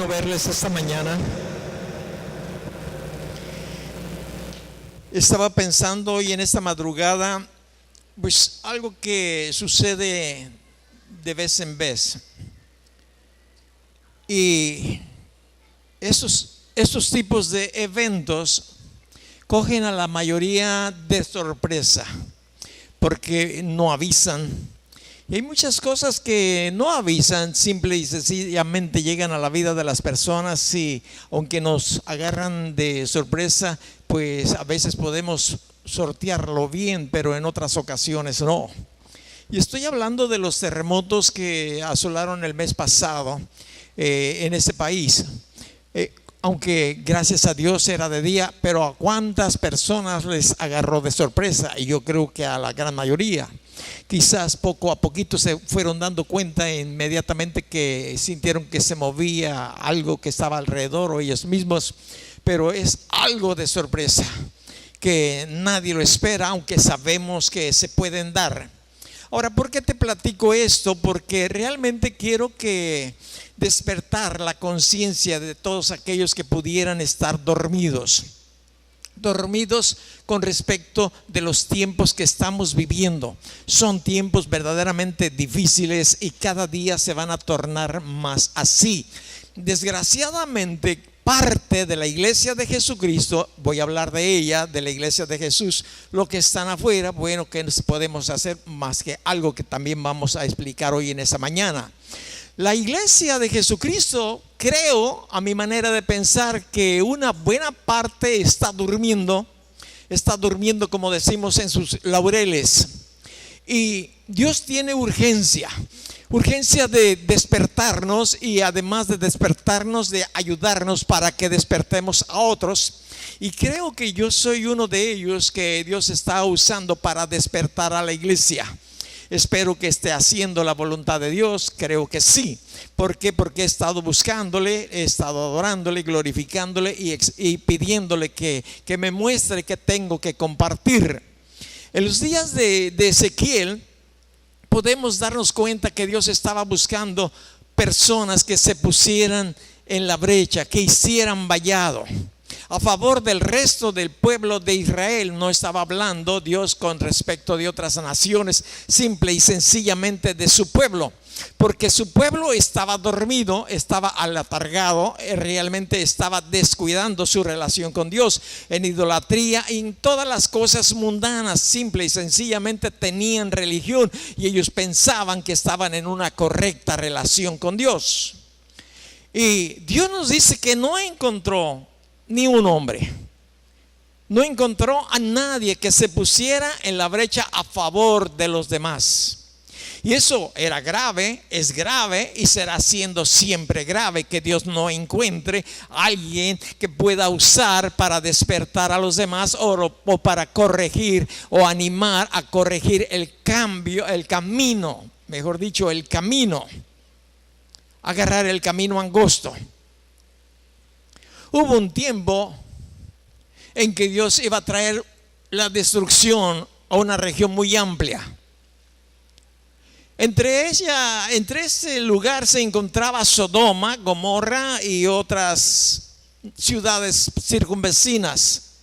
bueno verles esta mañana. Estaba pensando hoy en esta madrugada, pues algo que sucede de vez en vez. Y estos tipos de eventos cogen a la mayoría de sorpresa, porque no avisan. Y hay muchas cosas que no avisan, simple y sencillamente llegan a la vida de las personas y aunque nos agarran de sorpresa, pues a veces podemos sortearlo bien, pero en otras ocasiones no. Y estoy hablando de los terremotos que asolaron el mes pasado en este país. Aunque gracias a Dios era de día, pero a cuántas personas les agarró de sorpresa, y yo creo que a la gran mayoría. Quizás poco a poquito se fueron dando cuenta inmediatamente que sintieron que se movía algo que estaba alrededor o ellos mismos, pero es algo de sorpresa que nadie lo espera, aunque sabemos que se pueden dar. Ahora, ¿por qué te platico esto? Porque realmente quiero que despertar la conciencia de todos aquellos que pudieran estar dormidos con respecto de los tiempos que estamos viviendo. Son tiempos verdaderamente difíciles y cada día se van a tornar más así. Desgraciadamente, parte de la iglesia de Jesucristo, voy a hablar de ella, de la iglesia de Jesús, lo que están afuera, bueno, ¿qué podemos hacer más que algo que también vamos a explicar hoy en esta mañana? La iglesia de Jesucristo, creo, a mi manera de pensar, que una buena parte está durmiendo como decimos en sus laureles. Y Dios tiene urgencia de despertarnos, y además de despertarnos, de ayudarnos para que despertemos a otros. Y creo que yo soy uno de ellos que Dios está usando para despertar a la iglesia. Espero que esté haciendo la voluntad de Dios, creo que sí. ¿Por qué? Porque he estado buscándole, he estado adorándole, glorificándole y pidiéndole que me muestre que tengo que compartir. En los días de Ezequiel podemos darnos cuenta que Dios estaba buscando personas que se pusieran en la brecha, que hicieran vallado a favor del resto del pueblo de Israel. No estaba hablando Dios con respecto de otras naciones, simple y sencillamente de su pueblo, porque su pueblo estaba dormido, estaba aletargado, realmente estaba descuidando su relación con Dios en idolatría y en todas las cosas mundanas. Simple y sencillamente tenían religión y ellos pensaban que estaban en una correcta relación con Dios. Y Dios nos dice que no encontró ni un hombre, no encontró a nadie que se pusiera en la brecha a favor de los demás. Y eso era grave, es grave y será siendo siempre grave, que Dios no encuentre a alguien que pueda usar para despertar a los demás o para corregir o animar a corregir el camino, mejor dicho, el camino, agarrar el camino angosto. Hubo un tiempo en que Dios iba a traer la destrucción a una región muy amplia. Entre ese lugar se encontraba Sodoma, Gomorra y otras ciudades circunvecinas.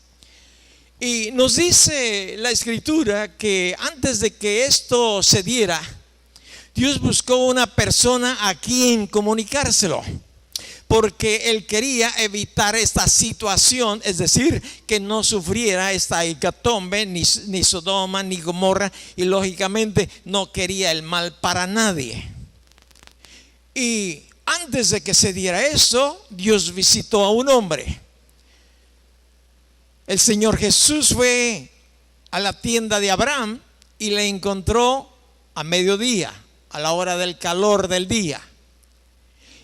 Y nos dice la escritura que antes de que esto se diera, Dios buscó una persona a quien comunicárselo, porque Él quería evitar esta situación, es decir, que no sufriera esta hecatombe ni Sodoma ni Gomorra, y lógicamente no quería el mal para nadie. Y antes de que se diera eso, Dios visitó a un hombre. El Señor Jesús fue a la tienda de Abraham y le encontró a mediodía, a la hora del calor del día.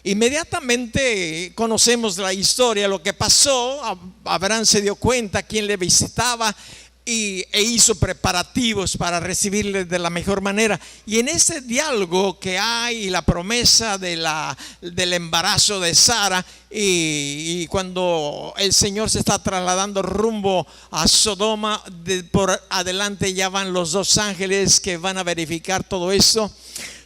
Inmediatamente conocemos la historia, lo que pasó. Abraham se dio cuenta quién le visitaba e hizo preparativos para recibirle de la mejor manera. Y en ese diálogo que hay, la promesa del embarazo de Sara, y cuando el Señor se está trasladando rumbo a Sodoma, por adelante ya van los dos ángeles que van a verificar todo eso.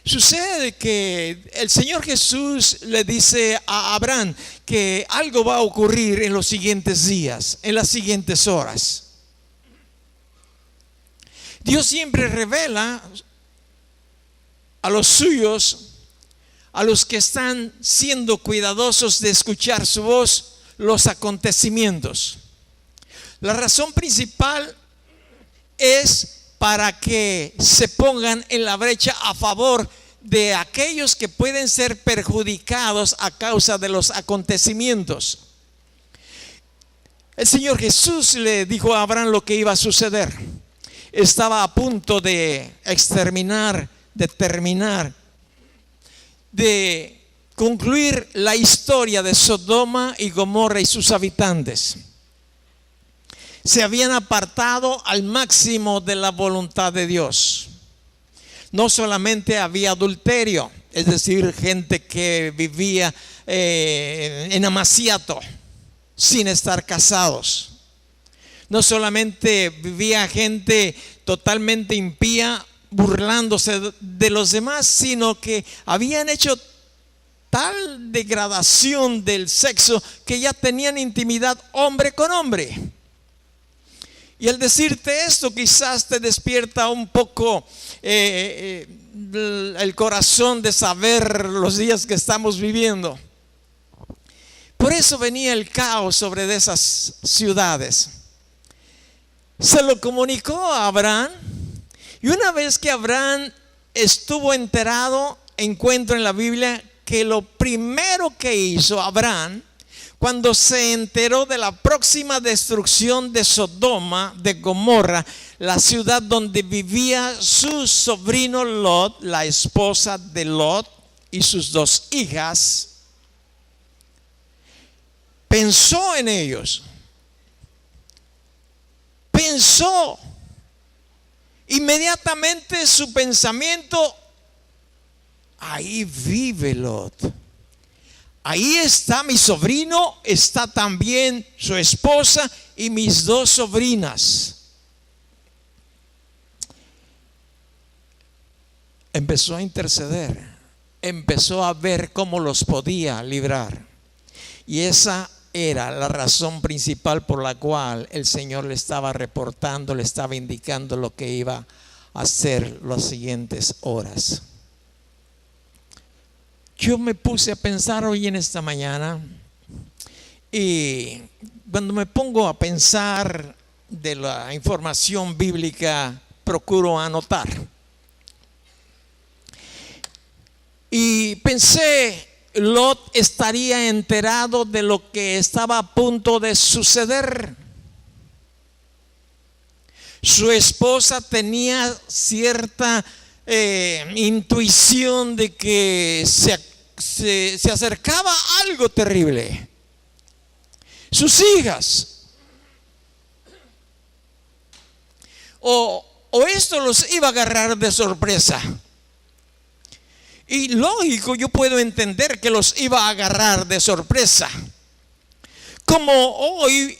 Sucede que el Señor Jesús le dice a Abraham que algo va a ocurrir en los siguientes días, en las siguientes horas. Dios siempre revela a los suyos, a los que están siendo cuidadosos de escuchar su voz, los acontecimientos. La razón principal es para que se pongan en la brecha a favor de aquellos que pueden ser perjudicados a causa de los acontecimientos. El Señor Jesús le dijo a Abraham lo que iba a suceder. Estaba a punto de exterminar, de terminar, de concluir la historia de Sodoma y Gomorra y sus habitantes. Se habían apartado al máximo de la voluntad de Dios. No solamente había adulterio, es decir, gente que vivía en amaciato sin estar casados. No solamente vivía gente totalmente impía burlándose de los demás, sino que habían hecho tal degradación del sexo que ya tenían intimidad hombre con hombre. Y al decirte esto, quizás te despierta un poco el corazón de saber los días que estamos viviendo. Por eso venía el caos sobre de esas ciudades. Se lo comunicó a Abraham, y una vez que Abraham estuvo enterado, encuentro en la Biblia que lo primero que hizo Abraham, cuando se enteró de la próxima destrucción de Sodoma, de Gomorra, la ciudad donde vivía su sobrino Lot, la esposa de Lot y sus 2 hijas, pensó en ellos. Pensó. Inmediatamente su pensamiento: ahí vive Lot. Ahí está mi sobrino, está también su esposa y mis 2 sobrinas. Empezó a interceder, empezó a ver cómo los podía librar. Y esa era la razón principal por la cual el Señor le estaba reportando, le estaba indicando lo que iba a hacer las siguientes horas. Yo me puse a pensar hoy en esta mañana, y cuando me pongo a pensar de la información bíblica, procuro anotar. Y pensé, Lot estaría enterado de lo que estaba a punto de suceder. Su esposa tenía cierta intuición de que se acercaba algo terrible. Sus hijas, o esto los iba a agarrar de sorpresa. Y lógico, yo puedo entender que los iba a agarrar de sorpresa. Como hoy,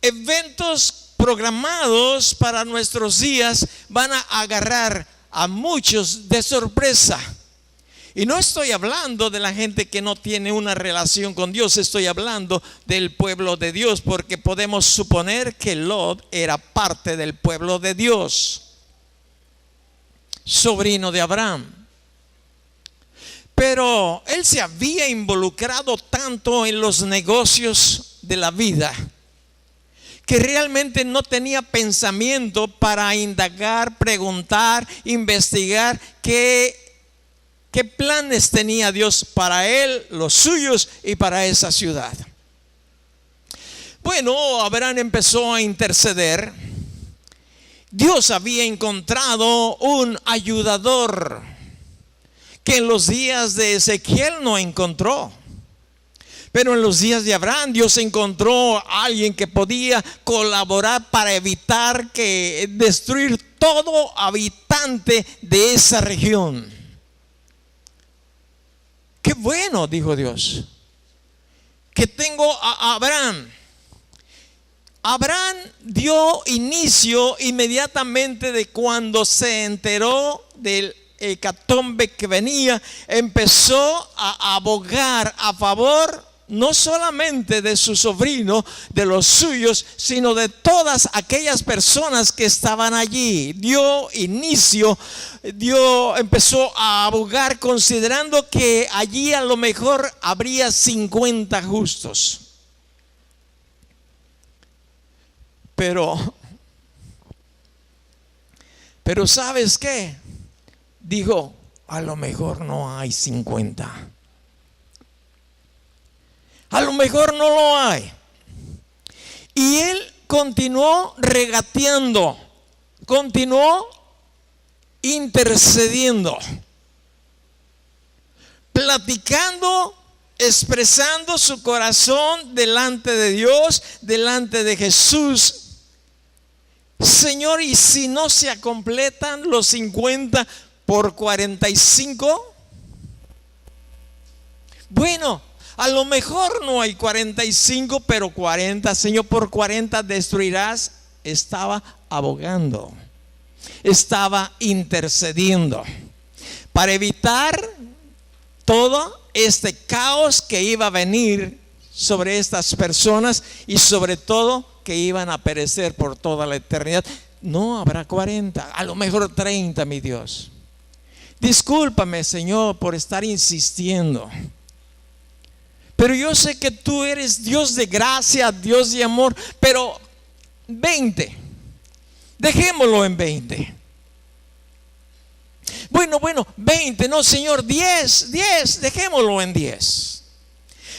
eventos programados para nuestros días van a agarrar a muchos de sorpresa. Y no estoy hablando de la gente que no tiene una relación con Dios, estoy hablando del pueblo de Dios, porque podemos suponer que Lot era parte del pueblo de Dios, sobrino de Abraham. Pero él se había involucrado tanto en los negocios de la vida que realmente no tenía pensamiento para indagar, preguntar, investigar qué planes tenía Dios para él, los suyos y para esa ciudad. Bueno, Abraham empezó a interceder. Dios había encontrado un ayudador que en los días de Ezequiel no encontró. Pero en los días de Abraham Dios encontró a alguien que podía colaborar para evitar que destruir todo habitante de esa región. Qué bueno, dijo Dios, que tengo a Abraham. Abraham dio inicio inmediatamente de cuando se enteró del hecatombe que venía, empezó a abogar a favor no solamente de su sobrino, de los suyos, sino de todas aquellas personas que estaban allí. Empezó a abogar considerando que allí a lo mejor habría 50 justos. Pero ¿sabes qué? Dijo, a lo mejor no hay 50. A lo mejor no lo hay. Y él continuó regateando, continuó intercediendo, platicando, expresando su corazón delante de Dios, delante de Jesús. Señor, ¿y si no se completan los 50 por 45? Bueno, a lo mejor no hay 45, pero 40, Señor, por 40 destruirás. Estaba abogando, estaba intercediendo para evitar todo este caos que iba a venir sobre estas personas y sobre todo que iban a perecer por toda la eternidad. No habrá 40, a lo mejor 30, mi Dios. Discúlpame, Señor, por estar insistiendo. Pero yo sé que tú eres Dios de gracia, Dios de amor. Pero 20, dejémoslo en 20. Bueno, 20, no, Señor, 10, dejémoslo en 10.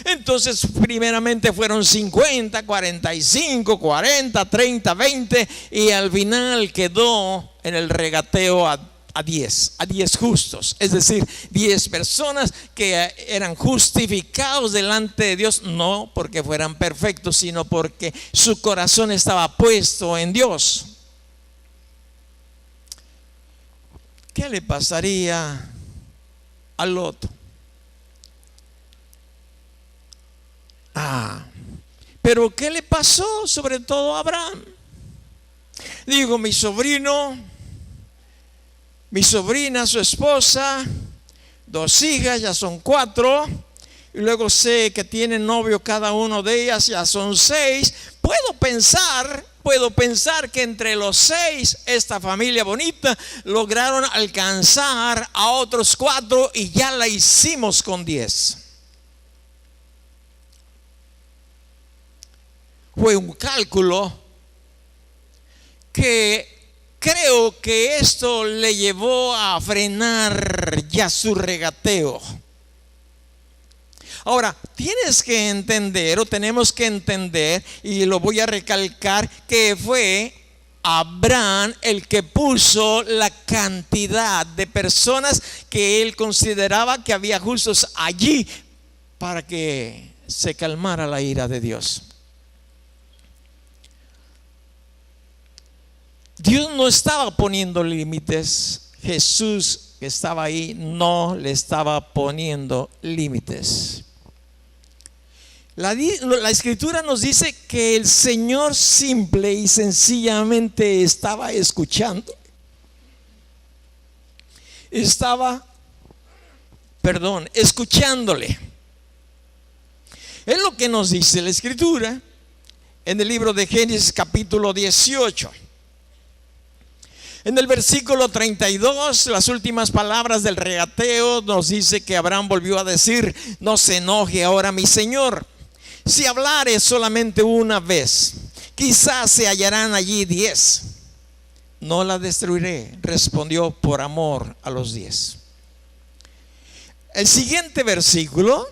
Entonces primeramente fueron 50, 45, 40, 30, 20 y al final quedó en el regateo a 10 justos, es decir, 10 personas que eran justificados delante de Dios, no porque fueran perfectos, sino porque su corazón estaba puesto en Dios. ¿Qué le pasaría al otro? Pero ¿qué le pasó sobre todo a Abraham? Digo, mi sobrino, mi sobrina, su esposa, 2 hijas, ya son 4, y luego sé que tienen novio cada uno de ellas, ya son 6. Puedo pensar que entre los 6, esta familia bonita, lograron alcanzar a otros 4 y ya la hicimos con 10. Fue un cálculo que creo que esto le llevó a frenar ya su regateo. Ahora, tienes que entender, o tenemos que entender, y lo voy a recalcar, que fue Abraham el que puso la cantidad de personas que él consideraba que había justos allí para que se calmara la ira de Dios. Dios no estaba poniendo límites. Jesús, que estaba ahí, no le estaba poniendo límites. La escritura nos dice que el Señor simple y sencillamente estaba escuchando. Escuchándole. Es lo que nos dice la escritura en el libro de Génesis capítulo 18. En el versículo 32, las últimas palabras del regateo nos dice que Abraham volvió a decir: no se enoje ahora mi señor, si hablare solamente una vez, quizás se hallarán allí 10. No la destruiré, respondió, por amor a los 10. El siguiente versículo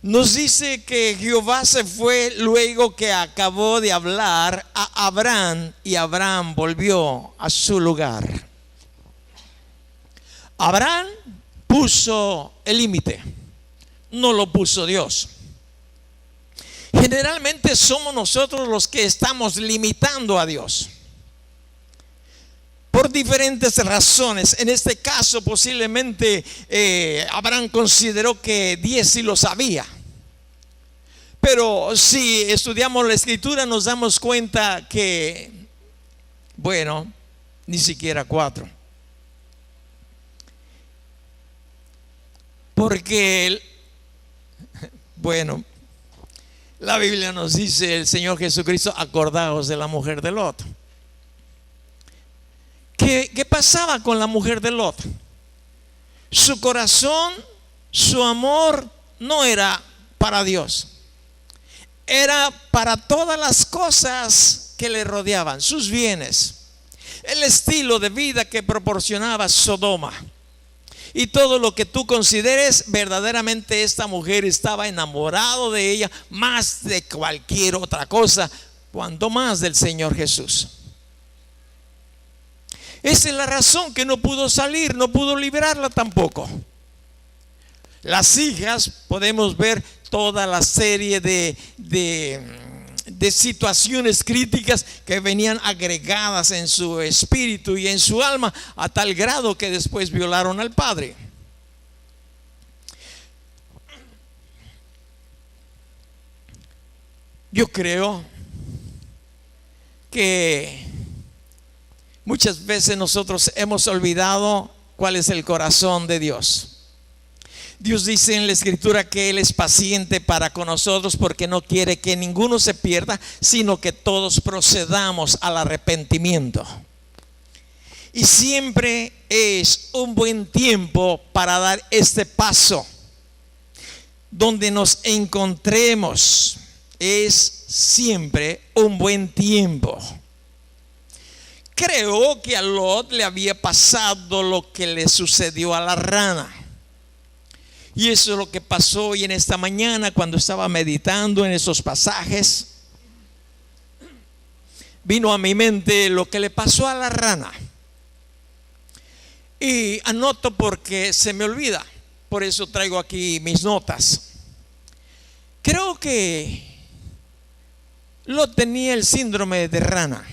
nos dice que Jehová se fue luego que acabó de hablar a Abraham, y Abraham volvió a su lugar. Abraham puso el límite, no lo puso Dios. Generalmente somos nosotros los que estamos limitando a Dios por diferentes razones. En este caso posiblemente Abraham consideró que 10 sí lo sabía. Pero si estudiamos la escritura nos damos cuenta que, bueno, ni siquiera 4. Porque, bueno, la Biblia nos dice, el Señor Jesucristo, acordaos de la mujer de Lot. ¿Qué pasaba con la mujer de Lot? Su corazón, su amor no era para Dios, era para todas las cosas que le rodeaban, sus bienes, el estilo de vida que proporcionaba Sodoma. Y todo lo que tú consideres, verdaderamente esta mujer estaba enamorado de ella más de cualquier otra cosa, cuanto más del Señor Jesús. Esa es la razón que no pudo salir, no pudo liberarla tampoco. Las hijas, podemos ver toda la serie de situaciones críticas que venían agregadas en su espíritu y en su alma, a tal grado que después violaron al padre. Yo creo que muchas veces nosotros hemos olvidado cuál es el corazón de Dios. Dios dice en la Escritura que Él es paciente para con nosotros, porque no quiere que ninguno se pierda, sino que todos procedamos al arrepentimiento. Y siempre es un buen tiempo para dar este paso. Donde nos encontremos es siempre un buen tiempo. Creo que a Lot le había pasado lo que le sucedió a la rana. Y eso es lo que pasó hoy en esta mañana cuando estaba meditando en esos pasajes. Vino a mi mente lo que le pasó a la rana. Y anoto porque se me olvida. Por eso traigo aquí mis notas. Creo que Lot tenía el síndrome de rana.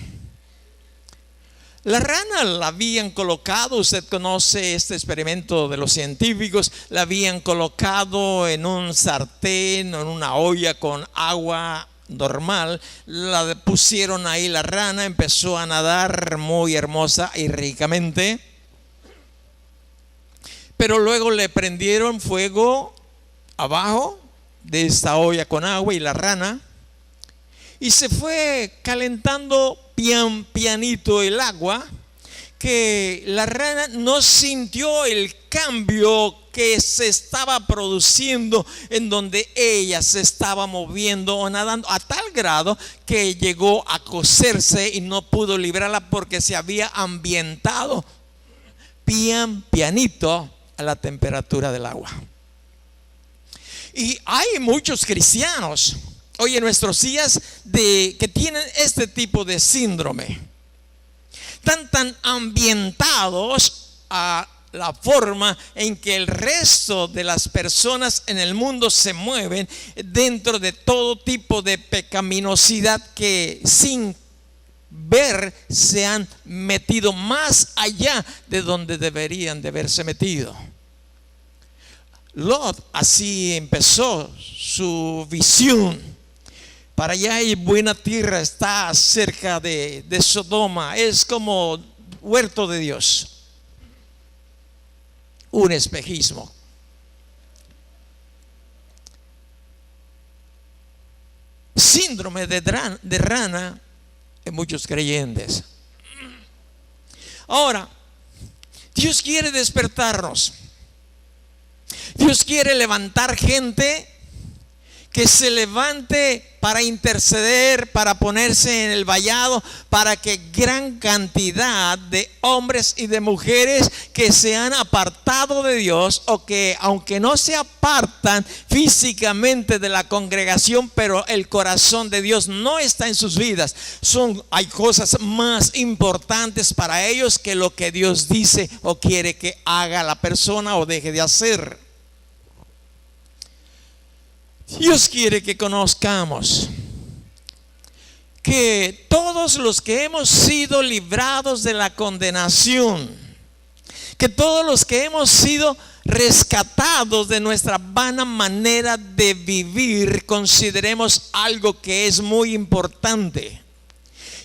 La rana la habían colocado, usted conoce este experimento de los científicos, la habían colocado en un sartén o en una olla con agua normal, la pusieron ahí, la rana empezó a nadar muy hermosa y ricamente, pero luego le prendieron fuego abajo de esta olla con agua y la rana, y se fue calentando pianito el agua, que la rana no sintió el cambio que se estaba produciendo en donde ella se estaba moviendo o nadando, a tal grado que llegó a cocerse y no pudo librarla porque se había ambientado pianito a la temperatura del agua. Y hay muchos cristianos hoy en nuestros días que tienen este tipo de síndrome. Están tan ambientados a la forma en que el resto de las personas en el mundo se mueven dentro de todo tipo de pecaminosidad, que sin ver se han metido más allá de donde deberían de haberse metido. Lot así empezó su visión. Para allá hay buena tierra, está cerca de Sodoma, es como huerto de Dios. Un espejismo. Síndrome de rana en muchos creyentes. Ahora, Dios quiere despertarnos. Dios quiere levantar gente que se levante para interceder, para ponerse en el vallado, para que gran cantidad de hombres y de mujeres que se han apartado de Dios, o que aunque no se apartan físicamente de la congregación, pero el corazón de Dios no está en sus vidas, hay cosas más importantes para ellos que lo que Dios dice o quiere que haga la persona o deje de hacer. Dios quiere que conozcamos que todos los que hemos sido librados de la condenación, que todos los que hemos sido rescatados de nuestra vana manera de vivir, consideremos algo que es muy importante.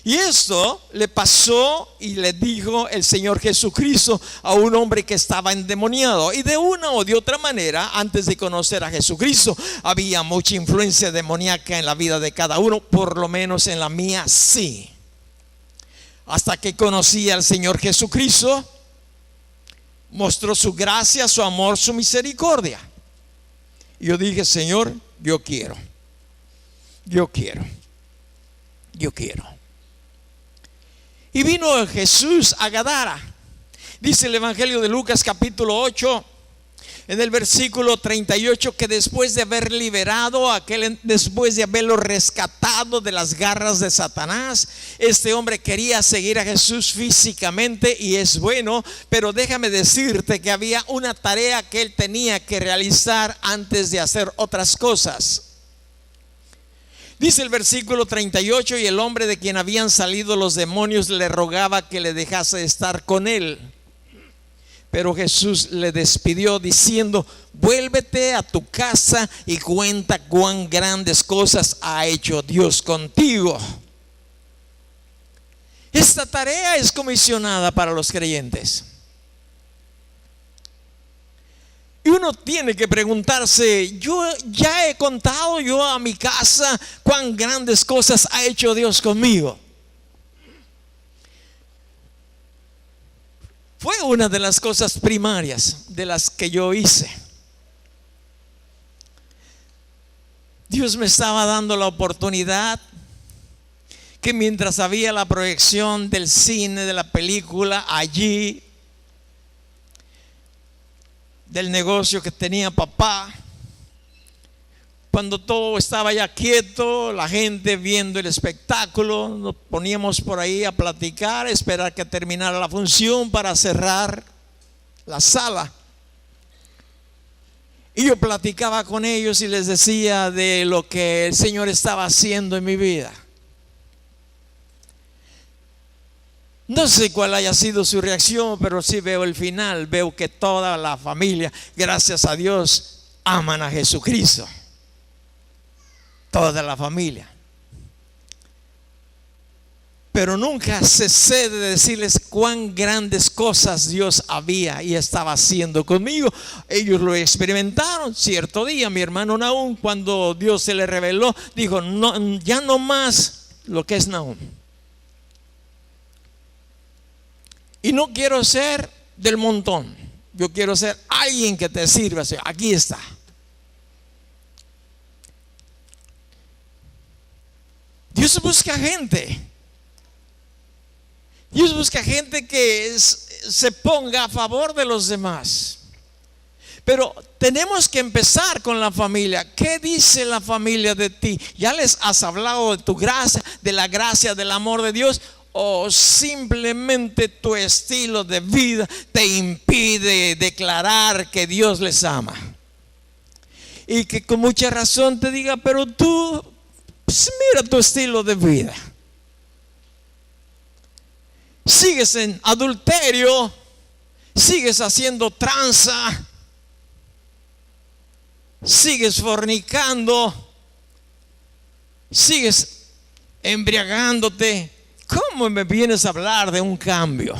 Y esto le pasó y le dijo el Señor Jesucristo a un hombre que estaba endemoniado. Y de una o de otra manera, antes de conocer a Jesucristo, había mucha influencia demoníaca en la vida de cada uno, por lo menos en la mía sí. Hasta que conocí al Señor Jesucristo, mostró su gracia, su amor, su misericordia. Y yo dije: Señor, yo quiero. Y vino Jesús a Gadara. Dice el Evangelio de Lucas capítulo 8, en el versículo 38, que después de haber liberado después de haberlo rescatado de las garras de Satanás, este hombre quería seguir a Jesús físicamente, y es bueno, pero déjame decirte que había una tarea que él tenía que realizar antes de hacer otras cosas. Dice el versículo 38: y el hombre de quien habían salido los demonios le rogaba que le dejase estar con él. Pero Jesús le despidió diciendo: vuélvete a tu casa y cuenta cuán grandes cosas ha hecho Dios contigo. Esta tarea es comisionada para los creyentes. Y uno tiene que preguntarse: yo ya he contado yo a mi casa cuán grandes cosas ha hecho Dios conmigo. Fue una de las cosas primarias de las que yo hice. Dios me estaba dando la oportunidad que mientras había la proyección del cine, de la película allí, del negocio que tenía papá, cuando todo estaba ya quieto, la gente viendo el espectáculo, nos poníamos por ahí a platicar, a esperar que terminara la función para cerrar la sala. Y yo platicaba con ellos y les decía de lo que el Señor estaba haciendo en mi vida. No sé cuál haya sido su reacción, pero sí veo el final. Veo que toda la familia, gracias a Dios, aman a Jesucristo. Toda la familia. Pero nunca cesé de decirles cuán grandes cosas Dios había y estaba haciendo conmigo. Ellos lo experimentaron. Cierto día mi hermano Nahum, cuando Dios se le reveló, dijo: no, ya no más lo que es Nahum. Y no quiero ser del montón. Yo quiero ser alguien que te sirva. Aquí está. Dios busca gente. Dios busca gente que se ponga a favor de los demás. Pero tenemos que empezar con la familia. ¿Qué dice la familia de ti? ¿Ya les has hablado de tu gracia, de la gracia, del amor de Dios? ¿O simplemente tu estilo de vida te impide declarar que Dios les ama? Y que con mucha razón te diga: pero tú, pues mira tu estilo de vida. Sigues en adulterio, sigues haciendo tranza, sigues fornicando, sigues embriagándote. ¿Cómo me vienes a hablar de un cambio?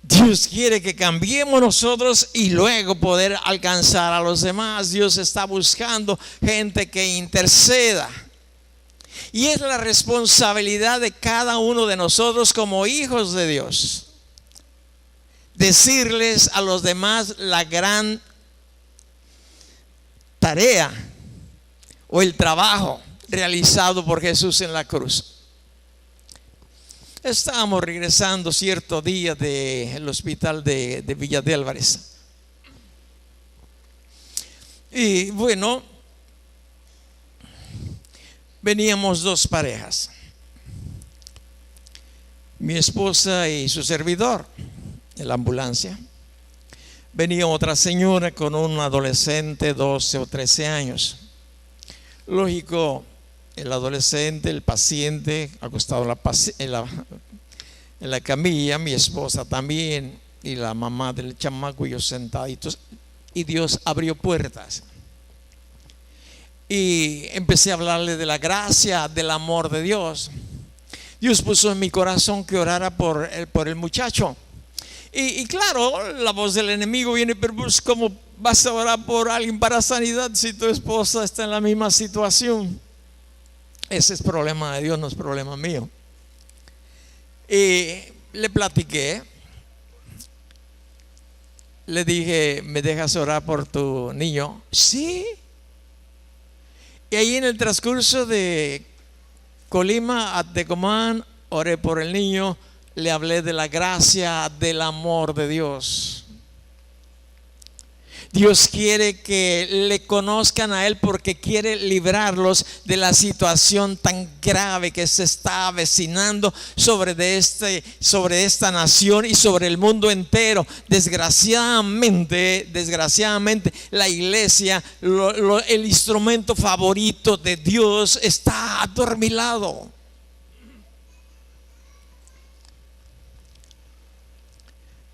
Dios quiere que cambiemos nosotros y luego poder alcanzar a los demás. Dios está buscando gente que interceda. Y es la responsabilidad de cada uno de nosotros como hijos de Dios decirles a los demás la gran tarea o el trabajo realizado por Jesús en la cruz. Estábamos regresando cierto día del hospital de Villa de Álvarez. Y bueno, veníamos dos parejas, mi esposa y su servidor, en la ambulancia. Venía otra señora con un adolescente, 12 o 13 años. Lógico, el adolescente, el paciente, acostado en la camilla, mi esposa también, y la mamá del chamaco y yo sentaditos, y Dios abrió puertas. y empecé a hablarle de la gracia, del amor de Dios. Dios puso en mi corazón que orara por el muchacho. Y claro, la voz del enemigo viene, pero pues, ¿cómo vas a orar por alguien para sanidad si tu esposa está en la misma situación? Ese es problema de Dios, no es problema mío. Y le platiqué, le dije, ¿me dejas orar por tu niño? Sí. Y ahí en el transcurso de Colima a Tecomán, oré por el niño, le hablé de la gracia, del amor de Dios. Dios quiere que le conozcan a Él porque quiere librarlos de la situación tan grave que se está avecinando sobre esta nación y sobre el mundo entero. Desgraciadamente, la iglesia, el instrumento favorito de Dios, está adormilado.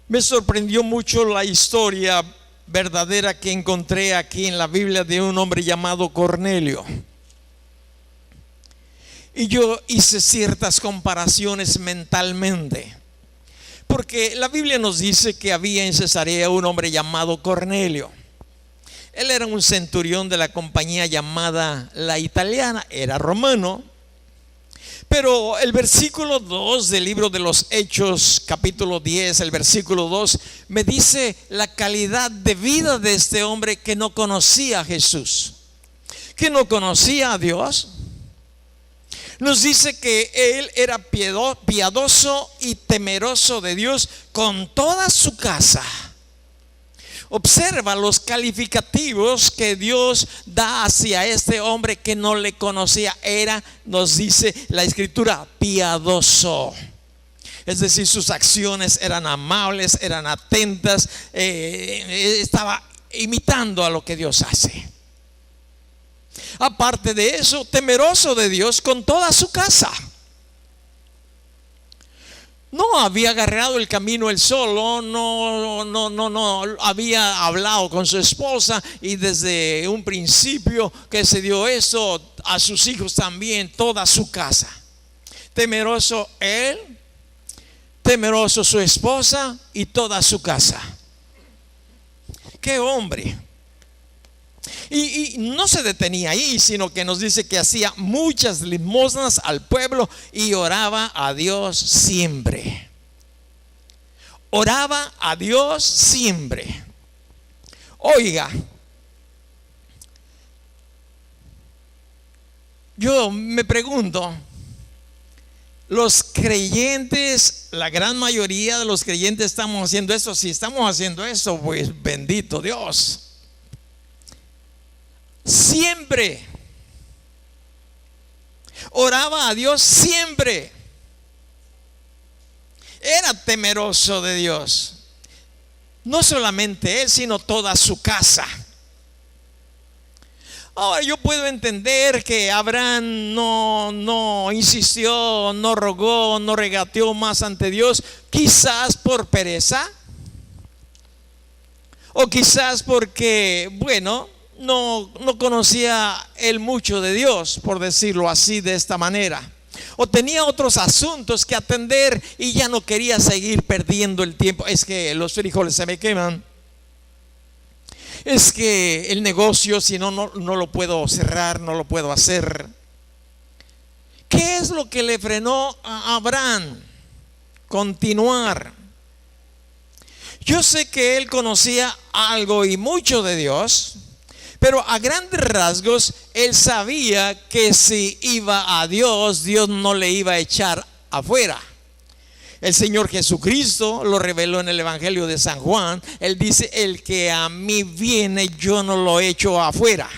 Me sorprendió mucho la historia verdadera que encontré aquí en la Biblia de un hombre llamado Cornelio. Y yo hice ciertas comparaciones mentalmente, porque la Biblia nos dice que había en Cesarea un hombre llamado Cornelio. Él era un centurión de la compañía llamada La Italiana, era romano. Pero el versículo 2 del libro de los Hechos, capítulo 10, el versículo 2, me dice la calidad de vida de este hombre que no conocía a Jesús, que no conocía a Dios. Nos dice que él era piadoso y temeroso de Dios con toda su casa. Observa los calificativos que Dios da hacia este hombre que no le conocía. Era, nos dice la escritura, piadoso. Es decir, sus acciones eran amables, eran atentas, estaba imitando a lo que Dios hace. Aparte de eso, temeroso de Dios con toda su casa. No había agarrado el camino él solo, no había hablado con su esposa, y desde un principio que se dio eso a sus hijos también, toda su casa. Temeroso él, temeroso su esposa y toda su casa. ¡Qué hombre! Y no se detenía ahí, sino que nos dice que hacía muchas limosnas al pueblo y oraba a Dios siempre. Oraba a Dios siempre. Oiga, yo me pregunto, los creyentes, la gran mayoría de los creyentes estamos haciendo eso. Si estamos haciendo eso, pues bendito Dios. Siempre oraba a Dios, siempre era temeroso de Dios. No solamente él, sino toda su casa. Ahora yo puedo entender que Abraham no insistió, no rogó, no regateó más ante Dios, quizás por pereza, o quizás porque, bueno, no conocía él mucho de Dios, por decirlo así, de esta manera, o tenía otros asuntos que atender y ya no quería seguir perdiendo el tiempo. Es que los frijoles se me queman, es que el negocio, si no lo puedo cerrar, no lo puedo hacer. ¿Qué es lo que le frenó a Abraham continuar? Yo sé que él conocía algo y mucho de Dios, pero a grandes rasgos él sabía que si iba a Dios, Dios no le iba a echar afuera. El Señor Jesucristo lo reveló en el Evangelio de San Juan. Él dice: el que a mí viene, yo no lo echo afuera.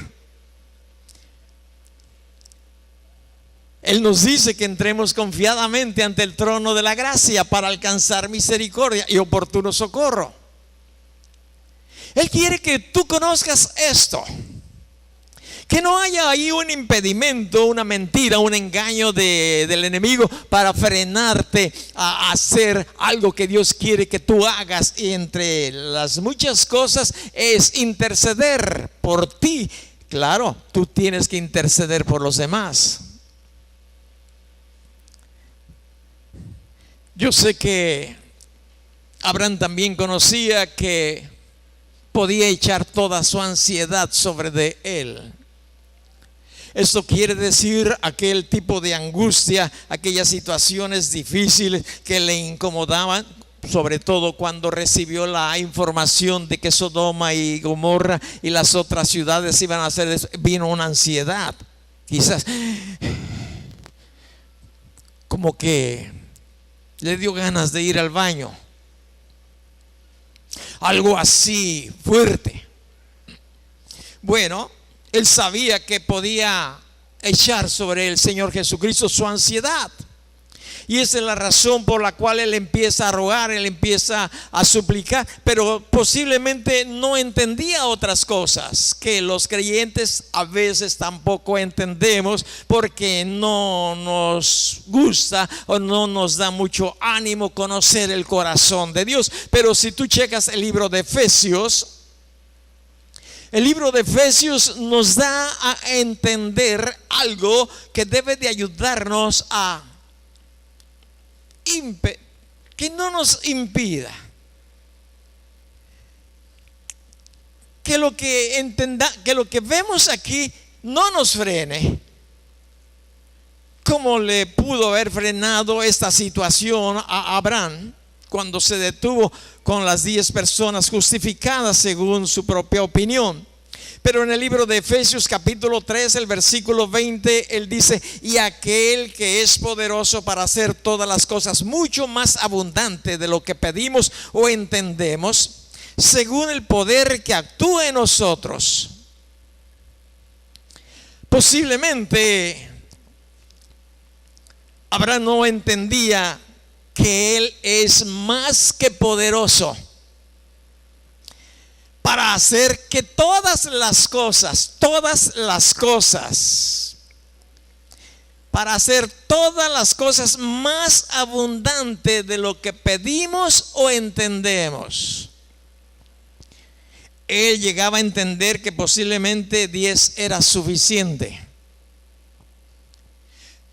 Él nos dice que entremos confiadamente ante el trono de la gracia para alcanzar misericordia y oportuno socorro. Él quiere que tú conozcas esto, que no haya ahí un impedimento, una mentira, un engaño del enemigo para frenarte a hacer algo que Dios quiere que tú hagas. Y entre las muchas cosas es interceder por ti Claro, tú tienes que interceder por los demás. Yo sé que Abraham también conocía que podía echar toda su ansiedad sobre de él. Esto quiere decir aquel tipo de angustia, aquellas situaciones difíciles que le incomodaban, sobre todo cuando recibió la información de que Sodoma y Gomorra y las otras ciudades iban a hacer eso. Vino una ansiedad, quizás como que le dio ganas de ir al baño, algo así fuerte. Bueno, él sabía que podía echar sobre el Señor Jesucristo su ansiedad. Y esa es la razón por la cual él empieza a rogar, él empieza a suplicar, pero posiblemente no entendía otras cosas que los creyentes a veces tampoco entendemos, porque no nos gusta o no nos da mucho ánimo conocer el corazón de Dios. Pero si tú checas el libro de Efesios, el libro de Efesios nos da a entender algo que debe de ayudarnos a que no nos impida que lo que vemos aquí no nos frene, como le pudo haber frenado esta situación a Abraham cuando se detuvo con las 10 personas justificadas según su propia opinión. Pero en el libro de Efesios capítulo 3, el versículo 20, él dice: y aquel que es poderoso para hacer todas las cosas mucho más abundante de lo que pedimos o entendemos, según el poder que actúa en nosotros. Posiblemente Abraham no entendía que él es más que poderoso para hacer que todas las cosas, para hacer todas las cosas más abundante de lo que pedimos o entendemos. Él llegaba a entender que posiblemente 10 era suficiente,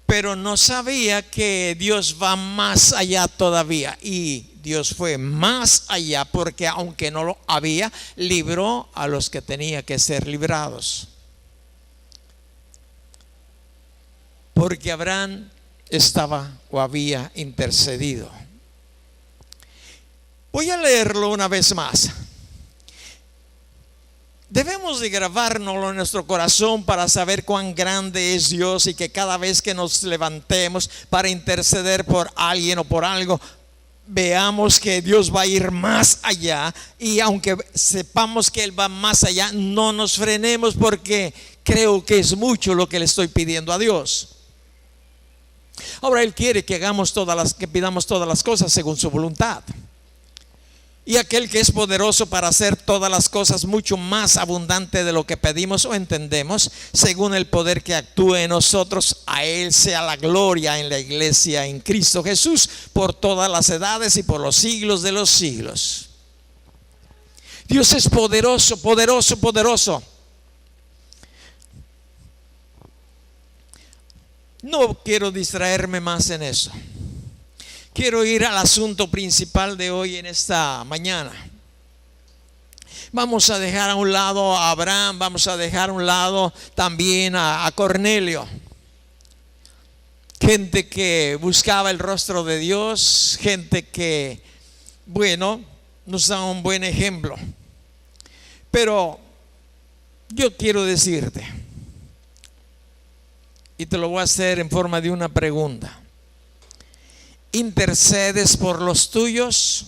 pero no sabía que Dios va más allá todavía. Y Dios fue más allá, porque aunque no lo había, libró a los que tenía que ser librados. Porque Abraham estaba o había intercedido. Voy a leerlo una vez más. Debemos de grabárnoslo en nuestro corazón para saber cuán grande es Dios, y que cada vez que nos levantemos para interceder por alguien o por algo, veamos que Dios va a ir más allá. Y aunque sepamos que Él va más allá, no nos frenemos, porque creo que es mucho lo que le estoy pidiendo a Dios. Ahora Él quiere que pidamos todas las cosas según su voluntad. Y aquel que es poderoso para hacer todas las cosas mucho más abundante de lo que pedimos o entendemos, según el poder que actúe en nosotros, a Él sea la gloria en la iglesia en Cristo Jesús, por todas las edades y por los siglos de los siglos. Dios es poderoso, poderoso, poderoso. No quiero distraerme más en eso. Quiero ir al asunto principal de hoy en esta mañana. Vamos a dejar a un lado a Abraham, vamos a dejar a un lado también a Cornelio. Gente que buscaba el rostro de Dios, gente que, bueno, nos da un buen ejemplo. Pero yo quiero decirte, y te lo voy a hacer en forma de una pregunta: ¿intercedes por los tuyos?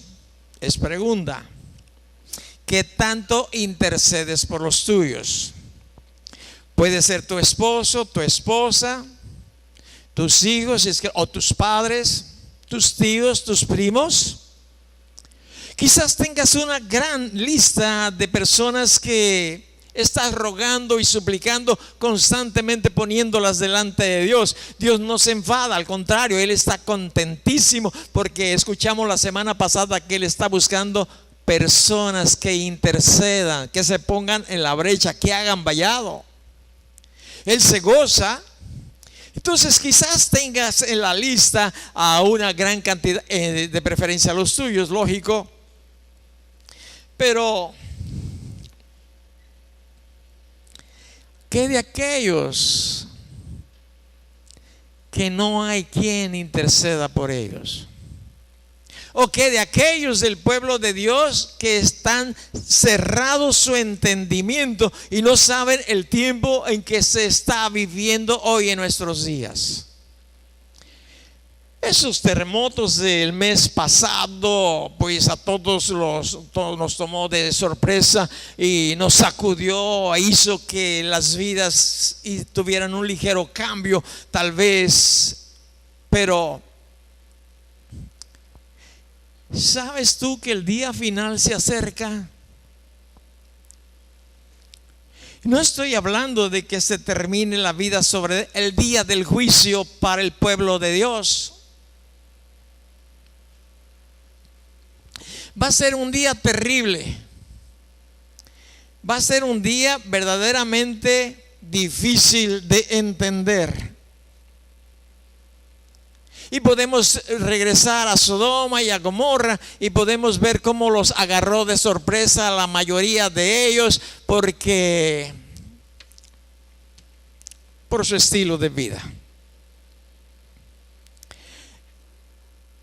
Es pregunta. ¿Qué tanto intercedes por los tuyos? Puede ser tu esposo, tu esposa, tus hijos o tus padres, tus tíos, tus primos. Quizás tengas una gran lista de personas que estás rogando y suplicando constantemente, poniéndolas delante de Dios. Dios no se enfada, al contrario, Él está contentísimo, porque escuchamos la semana pasada que Él está buscando personas que intercedan, que se pongan en la brecha, que hagan vallado. Él se goza. Entonces quizás tengas en la lista a una gran cantidad, de preferencia a los tuyos, lógico. Pero ¿qué de aquellos que no hay quien interceda por ellos? ¿O qué de aquellos del pueblo de Dios que están cerrados su entendimiento y no saben el tiempo en que se está viviendo hoy en nuestros días? Esos terremotos del mes pasado, pues a todos nos tomó de sorpresa y nos sacudió, hizo que las vidas tuvieran un ligero cambio, tal vez. Pero ¿sabes tú que el día final se acerca? No estoy hablando de que se termine la vida sobre el día del juicio para el pueblo de Dios. Va a ser un día terrible. Va a ser un día verdaderamente difícil de entender. Y podemos regresar a Sodoma y a Gomorra y podemos ver cómo los agarró de sorpresa a la mayoría de ellos por su estilo de vida.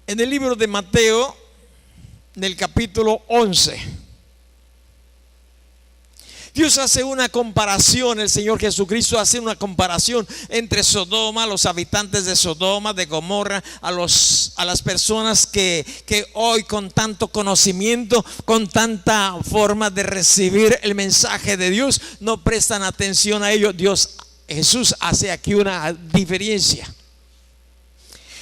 En el libro de Mateo, en el capítulo 11, Dios hace una comparación, el Señor Jesucristo hace una comparación entre Sodoma, los habitantes de Sodoma, de Gomorra, a las personas que hoy con tanto conocimiento, con tanta forma de recibir el mensaje de Dios, no prestan atención a ello. Jesús hace aquí una diferencia.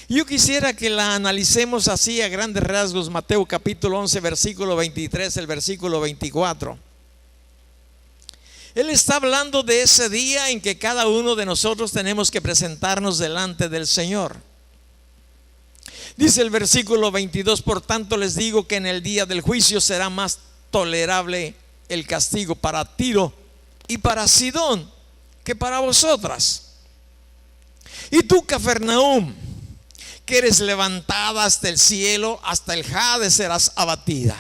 Yo quisiera que la analicemos así a grandes rasgos. Mateo capítulo 11, versículo 23, el versículo 24. Él está hablando de ese día en que cada uno de nosotros tenemos que presentarnos delante del Señor. Dice el versículo 22: por tanto les digo que en el día del juicio será más tolerable el castigo para Tiro y para Sidón que para vosotras. Y tú, Cafarnaúm, que eres levantada hasta el cielo, hasta el Hades serás abatida.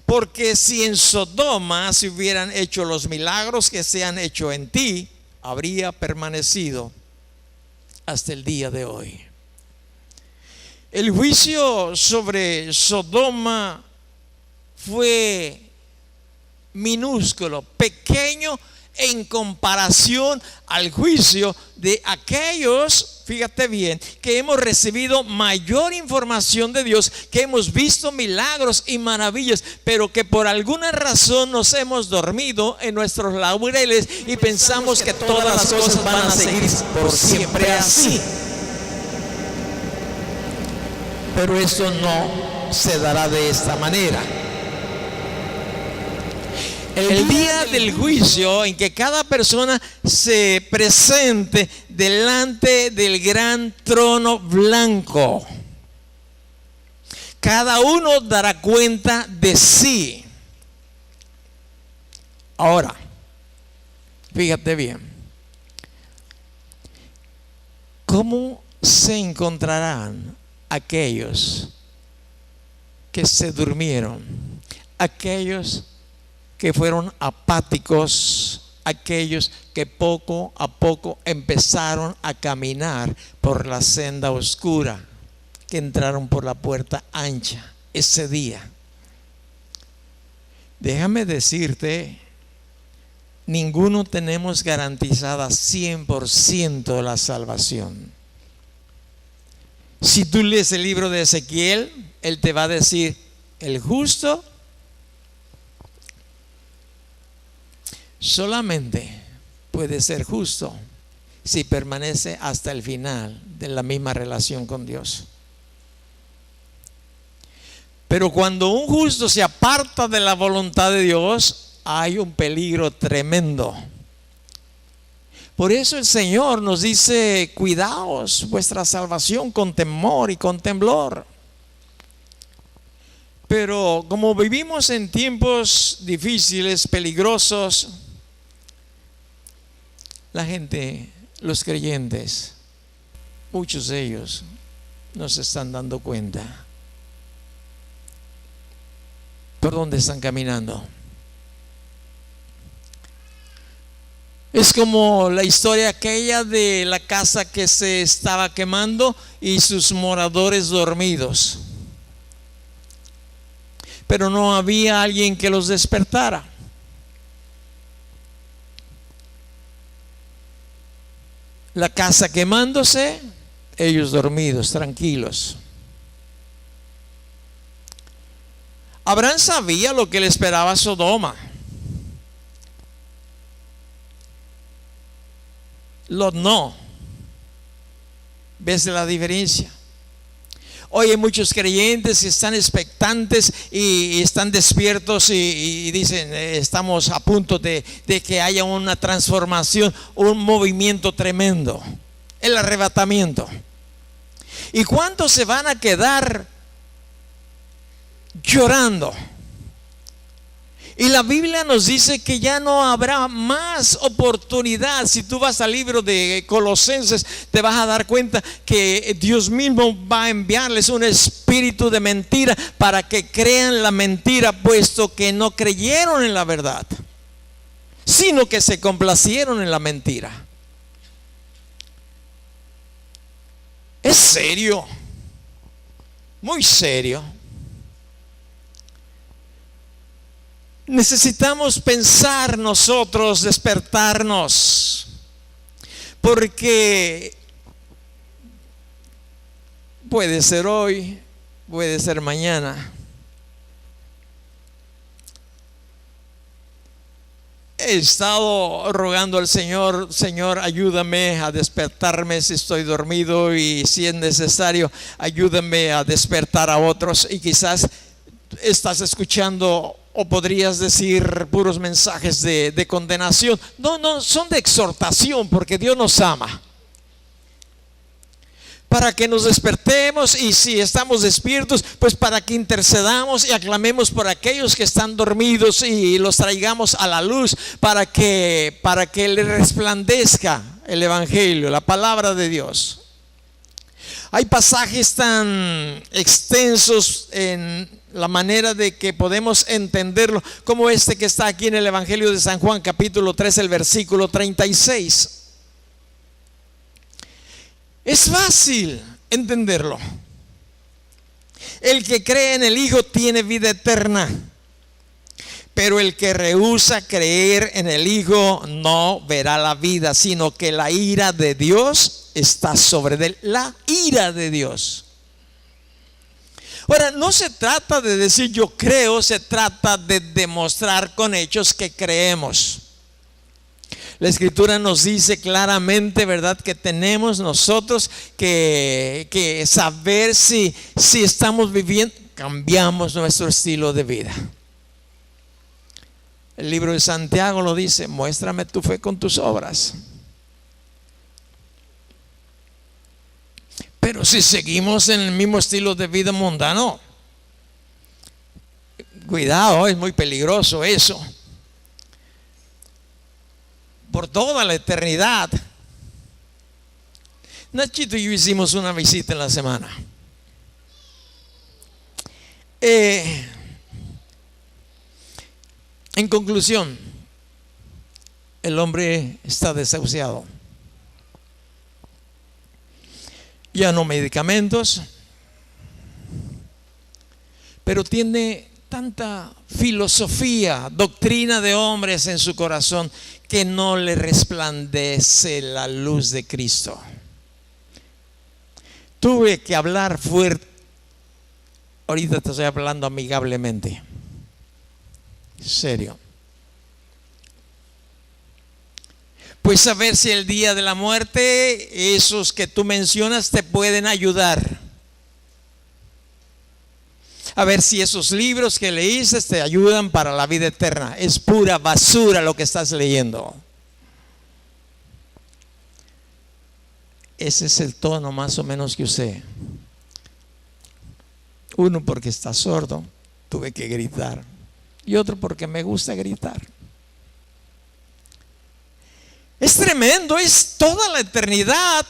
Porque si en Sodoma se hubieran hecho los milagros que se han hecho en ti, habría permanecido hasta el día de hoy. El juicio sobre Sodoma fue minúsculo, pequeño en comparación al juicio de aquellos, fíjate bien, que hemos recibido mayor información de Dios, que hemos visto milagros y maravillas, pero que por alguna razón nos hemos dormido en nuestros laureles y pensamos que todas las cosas van a seguir por siempre así. Pero eso no se dará de esta manera. El día del juicio en que cada persona se presente delante del gran trono blanco, cada uno dará cuenta de sí. Ahora, fíjate bien, ¿cómo se encontrarán aquellos que se durmieron, aquellos que fueron apáticos, aquellos que poco a poco empezaron a caminar por la senda oscura, que entraron por la puerta ancha ese día? Déjame decirte, ninguno tenemos garantizada 100% la salvación. Si tú lees el libro de Ezequiel, él te va a decir: el justo solamente puede ser justo si permanece hasta el final de la misma relación con Dios. Pero cuando un justo se aparta de la voluntad de Dios, hay un peligro tremendo. Por eso el Señor nos dice: cuidaos vuestra salvación con temor y con temblor. Pero como vivimos en tiempos difíciles, peligrosos, La gente, los creyentes, muchos de ellos no se están dando cuenta por dónde están caminando. Es como la historia aquella de la casa que se estaba quemando y sus moradores dormidos, pero no había alguien que los despertara. La casa quemándose, ellos dormidos, tranquilos. Abraham sabía lo que le esperaba a Sodoma. Lot no. ¿Ves la diferencia? Hoy hay muchos creyentes que están expectantes y están despiertos y dicen, estamos a punto de que haya una transformación, un movimiento tremendo, el arrebatamiento. ¿Y cuántos se van a quedar llorando? Y la Biblia nos dice que ya no habrá más oportunidad. Si tú vas al libro de Colosenses, te vas a dar cuenta que Dios mismo va a enviarles un espíritu de mentira para que crean la mentira, puesto que no creyeron en la verdad, sino que se complacieron en la mentira. Es serio, muy serio. Necesitamos pensar nosotros, despertarnos, porque puede ser hoy, puede ser mañana. He estado rogando al Señor, Señor, ayúdame a despertarme si estoy dormido, y si es necesario, ayúdame a despertar a otros. Y quizás estás escuchando, o podrías decir, puros mensajes de condenación. No, son de exhortación, porque Dios nos ama, para que nos despertemos, y si estamos despiertos, pues para que intercedamos y aclamemos por aquellos que están dormidos y los traigamos a la luz, para que le resplandezca el Evangelio, la palabra de Dios. Hay pasajes tan extensos en la manera de que podemos entenderlo, como este que está aquí en el Evangelio de San Juan, capítulo 3, el versículo 36. Es fácil entenderlo. El que cree en el Hijo tiene vida eterna, pero el que rehúsa creer en el Hijo no verá la vida, sino que la ira de Dios está sobre él. La ira de Dios. Ahora, no se trata de decir yo creo, se trata de demostrar con hechos que creemos. La Escritura nos dice claramente, ¿verdad?, que tenemos nosotros que saber si estamos viviendo, cambiamos nuestro estilo de vida. El libro de Santiago lo dice: muéstrame tu fe con tus obras. Pero si seguimos en el mismo estilo de vida mundano, cuidado, es muy peligroso eso. Por toda la eternidad. Nachito y yo hicimos una visita en la semana. En conclusión, el hombre está desahuciado. Ya no medicamentos, pero tiene tanta filosofía, doctrina de hombres en su corazón, que no le resplandece la luz de Cristo. Tuve que hablar fuerte. Ahorita te estoy hablando amigablemente, serio. Pues a ver si el día de la muerte esos que tú mencionas te pueden ayudar. A ver si esos libros que leíste te ayudan para la vida eterna. Es pura basura lo que estás leyendo. Ese es el tono más o menos que usé. Uno porque está sordo, tuve que gritar. Y otro porque me gusta gritar. Es tremendo, es toda la eternidad.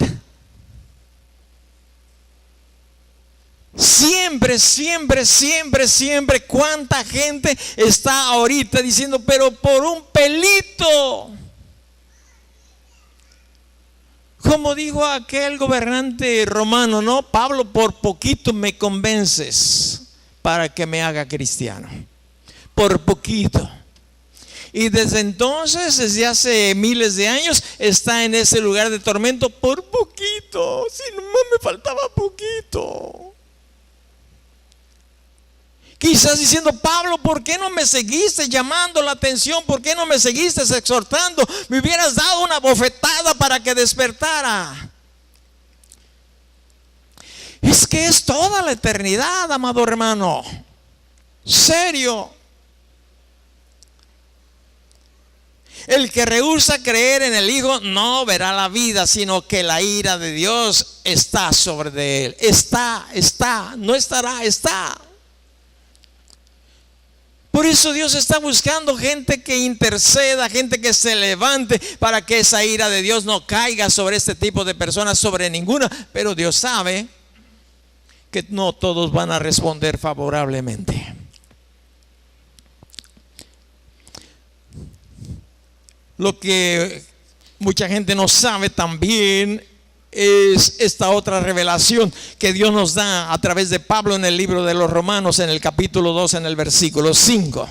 Siempre, siempre, siempre, siempre. ¿Cuánta gente está ahorita diciendo, pero por un pelito? Como dijo aquel gobernante romano, ¿no? Pablo, por poquito me convences para que me haga cristiano. Por poquito. Y desde entonces, desde hace miles de años, está en ese lugar de tormento por poquito. Si nomás me faltaba poquito. Quizás diciendo, Pablo, ¿por qué no me seguiste llamando la atención? ¿Por qué no me seguiste exhortando? Me hubieras dado una bofetada para que despertara. Es que es toda la eternidad, amado hermano. Serio. El que rehúsa creer en el Hijo no verá la vida, sino que la ira de Dios está sobre él. Está, no estará, está. Por eso Dios está buscando gente que interceda, gente que se levante para que esa ira de Dios no caiga sobre este tipo de personas, sobre ninguna. Pero Dios sabe que no todos van a responder favorablemente. Lo que mucha gente no sabe también es esta otra revelación que Dios nos da a través de Pablo en el libro de los Romanos, en el capítulo 2, en el versículo 5.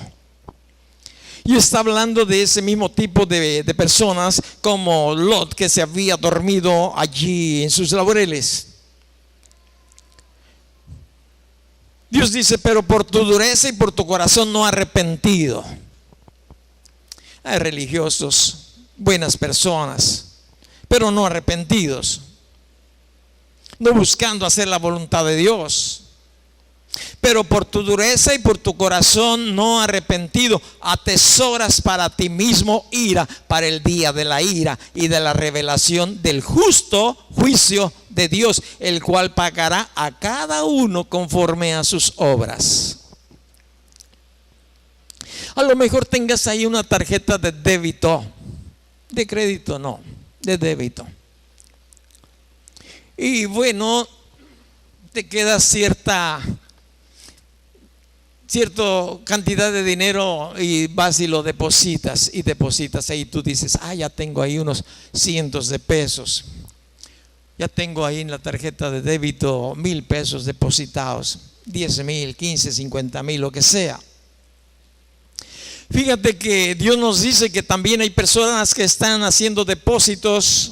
Y está hablando de ese mismo tipo de personas como Lot, que se había dormido allí en sus laureles. Dios dice, pero por tu dureza y por tu corazón no arrepentido. Hay religiosos, buenas personas, pero no arrepentidos, no buscando hacer la voluntad de Dios. Pero por tu dureza y por tu corazón no arrepentido, atesoras para ti mismo ira para el día de la ira y de la revelación del justo juicio de Dios, el cual pagará a cada uno conforme a sus obras. A lo mejor tengas ahí una tarjeta de débito, de crédito no, de débito. Y bueno, te queda cierta cantidad de dinero y vas y lo depositas y depositas ahí. Tú dices, ya tengo ahí unos cientos de pesos. Ya tengo ahí en la tarjeta de débito 1,000 pesos depositados, 10,000, 15, 50,000, lo que sea. Fíjate que Dios nos dice que también hay personas que están haciendo depósitos,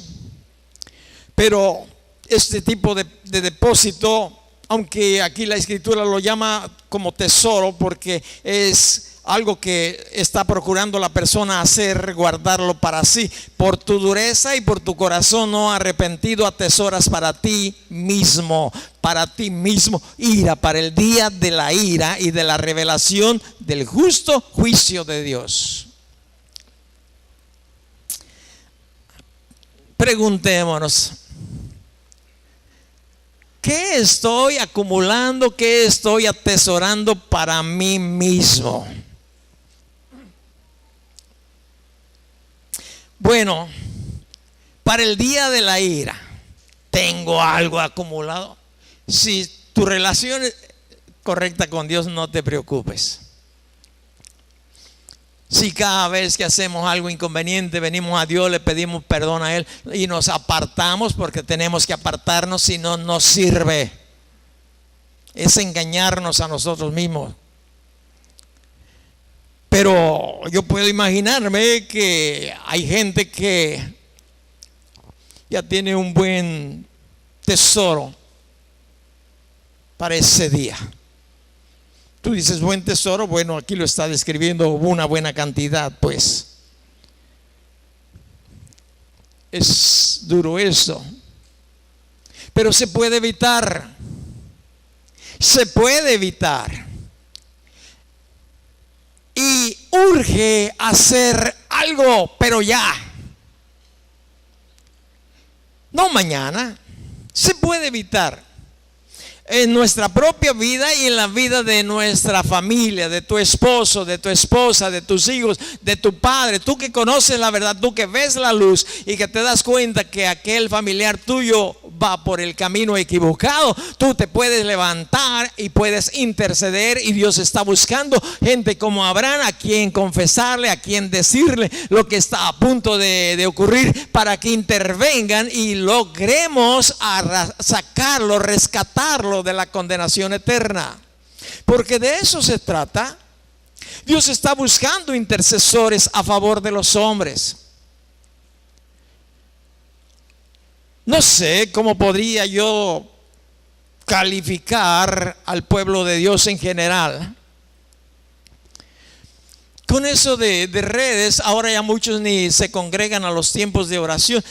pero este tipo de depósito, aunque aquí la escritura lo llama como tesoro, porque es algo que está procurando la persona hacer, guardarlo para sí. Por tu dureza y por tu corazón no arrepentido atesoras para ti mismo ira para el día de la ira y de la revelación del justo juicio de Dios. Preguntémonos, ¿qué estoy acumulando? ¿Qué estoy atesorando para mí mismo? Bueno, para el día de la ira, ¿tengo algo acumulado? Si tu relación es correcta con Dios, no te preocupes. Si cada vez que hacemos algo inconveniente venimos a Dios, le pedimos perdón a Él y nos apartamos, porque tenemos que apartarnos, si no, no sirve. Es engañarnos a nosotros mismos. Pero yo puedo imaginarme que hay gente que ya tiene un buen tesoro para ese día. Tú dices buen tesoro, bueno, aquí lo está describiendo una buena cantidad, pues. Es duro eso. Pero se puede evitar. Se puede evitar. Y urge hacer algo, pero ya. No mañana. Se puede evitar. en nuestra propia vida y en la vida de nuestra familia, de tu esposo, de tu esposa, de tus hijos, de tu padre. Tú que conoces la verdad, tú que ves la luz y que te das cuenta que aquel familiar tuyo va por el camino equivocado, tú te puedes levantar y puedes interceder, y Dios está buscando gente como Abraham a quien confesarle, a quien decirle lo que está a punto de ocurrir, para que intervengan y logremos sacarlo, rescatarlo de la condenación eterna. Porque de eso se trata. Dios está buscando intercesores a favor de los hombres. No sé cómo podría yo calificar al pueblo de Dios en general. Con eso de redes, ahora ya muchos ni se congregan a los tiempos de oración.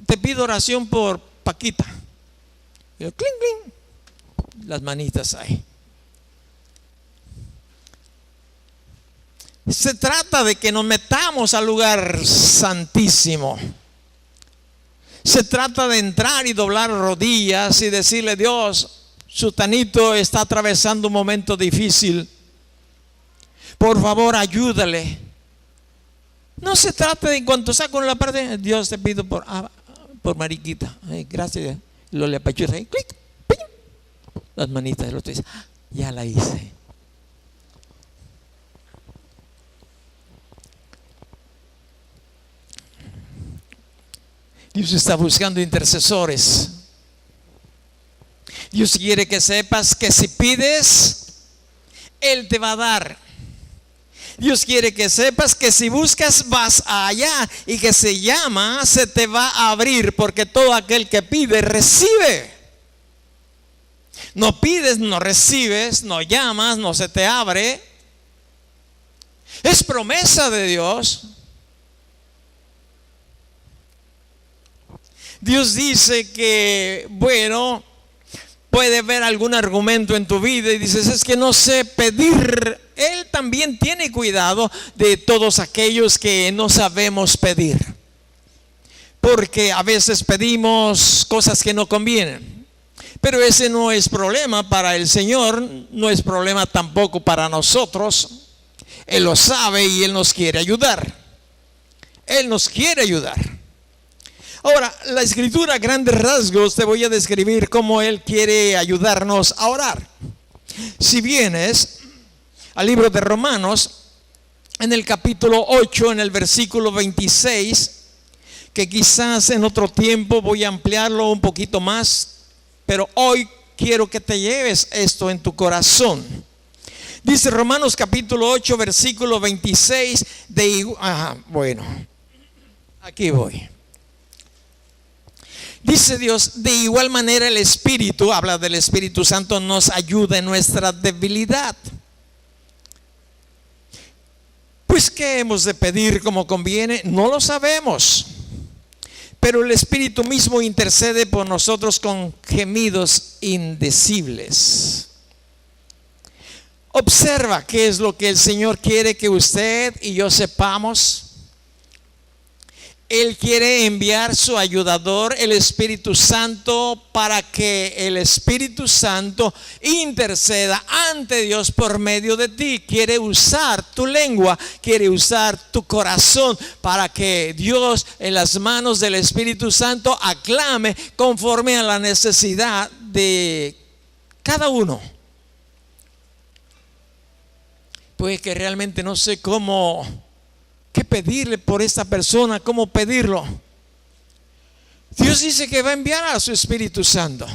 Te pido oración por Paquita. Y yo, cling, cling, las manitas ahí. Se trata de que nos metamos al lugar santísimo. Se trata de entrar y doblar rodillas y decirle: Dios, sutanito está atravesando un momento difícil, por favor ayúdale. No se trata de en cuanto saco la parte, Dios te pido por Mariquita, gracias, lo le apachuras ahí, clic, ping, las manitas del otro dice: ya la hice. Dios está buscando intercesores. Dios quiere que sepas que si pides, Él te va a dar. Dios quiere que sepas que si buscas, vas allá, y que se llama, se te va a abrir, porque todo aquel que pide, recibe. No pides, no recibes, no llamas, no se te abre. Es promesa de Dios. Dios dice que, bueno, puede haber algún argumento en tu vida y dices: es que no sé pedir. Él también tiene cuidado de todos aquellos que no sabemos pedir, porque a veces pedimos cosas que no convienen. Pero ese no es problema para el Señor, no es problema tampoco para nosotros. Él lo sabe y Él nos quiere ayudar. Él nos quiere ayudar. Ahora, la Escritura a grandes rasgos te voy a describir cómo Él quiere ayudarnos a orar. Si vienes al libro de Romanos, en el capítulo 8, en el versículo 26, que quizás en otro tiempo voy a ampliarlo un poquito más, pero hoy quiero que te lleves esto en tu corazón. Dice Romanos capítulo 8, versículo 26, aquí voy. Dice Dios: de igual manera el Espíritu, habla del Espíritu Santo, nos ayuda en nuestra debilidad. Pues ¿qué hemos de pedir como conviene? No lo sabemos, pero el Espíritu mismo intercede por nosotros con gemidos indecibles. Observa qué es lo que el Señor quiere que usted y yo sepamos. Él quiere enviar su ayudador, el Espíritu Santo, para que el Espíritu Santo interceda ante Dios por medio de ti. Quiere usar tu lengua, quiere usar tu corazón, para que Dios, en las manos del Espíritu Santo, aclame conforme a la necesidad de cada uno. Pues que realmente no sé qué pedirle por esta persona, cómo pedirlo. Dios dice que va a enviar a su Espíritu Santo,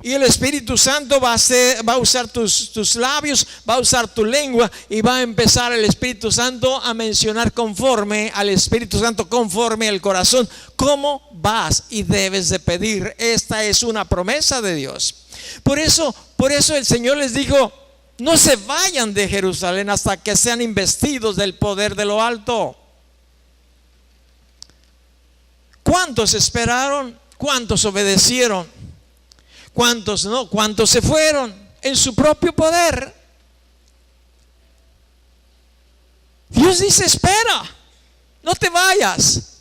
y el Espíritu Santo va a usar tus labios, va a usar tu lengua, y va a empezar el Espíritu Santo a mencionar conforme al Espíritu Santo, conforme al corazón, cómo vas y debes de pedir. Esta es una promesa de Dios. Por eso el Señor les dijo: no se vayan de Jerusalén hasta que sean investidos del poder de lo alto. ¿Cuántos esperaron? ¿Cuántos obedecieron? ¿Cuántos no? ¿Cuántos se fueron en su propio poder? Dios dice: espera, no te vayas.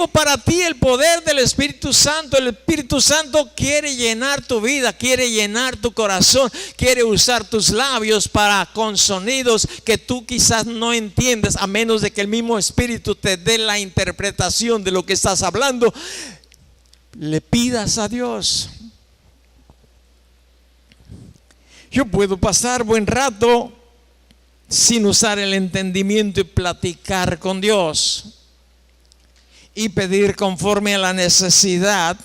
tengo para ti el poder del Espíritu Santo. El Espíritu Santo quiere llenar tu vida, quiere llenar tu corazón, quiere usar tus labios con sonidos que tú quizás no entiendes, a menos de que el mismo Espíritu te dé la interpretación de lo que estás hablando. Le pidas a Dios. Yo puedo pasar buen rato sin usar el entendimiento y platicar con Dios y pedir conforme a la necesidad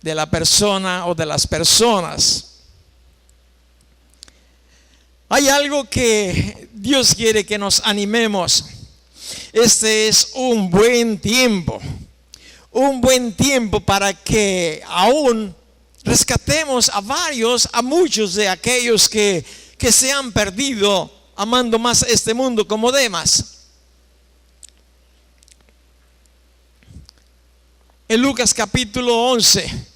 de la persona o de las personas. Hay algo que Dios quiere que nos animemos. Este es un buen tiempo para que aún rescatemos a muchos de aquellos que se han perdido amando más este mundo como Demas. En Lucas capítulo 11,